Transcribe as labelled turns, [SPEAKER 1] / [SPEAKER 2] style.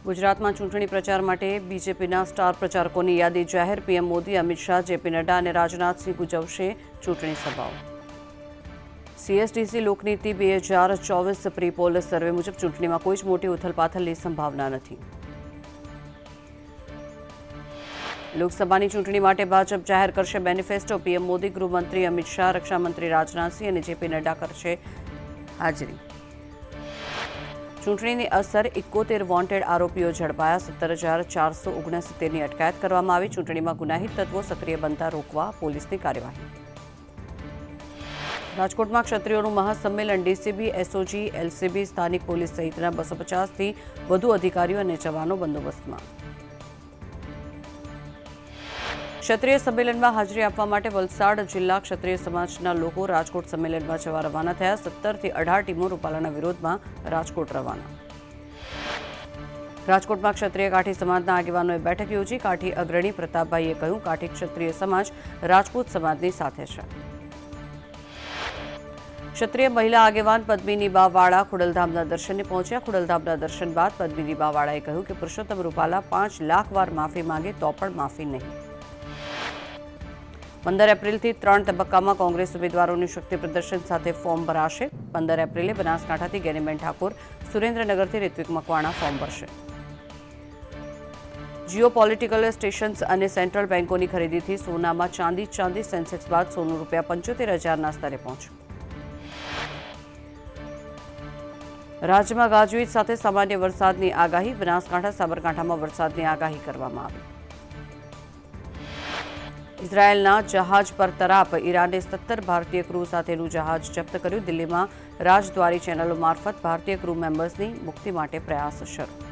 [SPEAKER 1] ગુજરાતમાં ચૂંટણી પ્રચાર માટે બીજેપીના સ્ટાર પ્રચારકોની યાદી જાહેર. પીએમ મોદી, અમિત શાહ, જેપી નડ્ડા અને રાજનાથસિંહ ગુજવશે ચૂંટણી સભાઓ. સીએસડીસી લોકનીતિ 2024 પ્રી પોલ સર્વે મુજબ ચૂંટણીમાં કોઈ જ મોટી ઉથલપાથલની સંભાવના નથી. લોકસભાની ચૂંટણી માટે ભાજપ જાહેર કરશે મેનિફેસ્ટો. પીએમ મોદી, ગૃહમંત્રી અમિત શાહ, રક્ષામંત્રી રાજનાથસિંહ અને જેપી નડ્ડા કરશે હાજરી. ચૂંટણીની અસર 71 વોન્ટેડ આરોપીઓ ઝડપાયા. 17,469ની અટકાયત કરવામાં આવી. ચૂંટણીમાં ગુનાહિત તત્વો સક્રિય બનતા રોકવા પોલીસની કાર્યવાહી. રાજકોટમાં ક્ષત્રિયોનું મહાસંમેલન. ડીસીબી, એસઓજી, એલસીબી, સ્થાનિક પોલીસ સહિતના 250થી વધુ અધિકારીઓ અને જવાનો બંદોબસ્તમાં. ક્ષત્રિય સંમેલનમાં હાજરી આપવા માટે વલસાડ જિલ્લા ક્ષત્રિય સમાજના લોકો રાજકોટ સંમેલનમાં જવા રવાના થયા. 17થી 18 ટીમો રૂપાલાના વિરોધમાં રાજકોટ રવાના. રાજકોટમાં ક્ષત્રિય કાઠી સમાજના આગેવાનોએ બેઠક યોજી. કાઠી અગ્રણી પ્રતાપભાઈએ કહ્યું, કાઠી ક્ષત્રિય સમાજ રાજપૂત સમાજની સાથે છે. ક્ષત્રિય મહિલા આગેવાન પદ્મિની બાવાળા ખોડલધામના દર્શને પહોંચ્યા. ખોડલધામના દર્શન બાદ પદ્મિની બાવાળાએ કહ્યું કે પુરુષોત્તમ રૂપાલા 5 લાખ વાર માફી માંગે તો પણ માફી નહીં. 15 એપ્રિલથી 3 તબક્કામાં કોંગ્રેસ ઉમેદવારોની શક્તિ પ્રદર્શન સાથે ફોર્મ ભરાશે. 15 એપ્રિલે બનાસકાંઠાથી ગેનીબેન ઠાકોર, સુરેન્દ્રનગરથી રિત્વિક મકવાણા ફોર્મ ભરશે. જીઓ પોલિટિકલ સ્ટેશન્સ અને સેન્ટ્રલ બેન્કોની ખરીદીથી સોનામાં ચાંદી સેન્સેક્સ બાદ સોનું ₹75,000ના સ્તરે પહોંચ્યું. રાજ્યમાં ગાજવીજ સાથે સામાન્ય વરસાદની આગાહી. બનાસકાંઠા, સાબરકાંઠામાં વરસાદની આગાહી કરવામાં આવી. ઇઝરાયેલના જહાજ પર તરાપ. ઈરાને 17 ભારતીય ક્રૂ સાથેનું જહાજ જપ્ત કર્યું. દિલ્હીમાં રાજદ્વારી ચેનલો મારફત ભારતીય ક્રૂ મેમ્બર્સની મુક્તિ માટે પ્રયાસ શરૂ.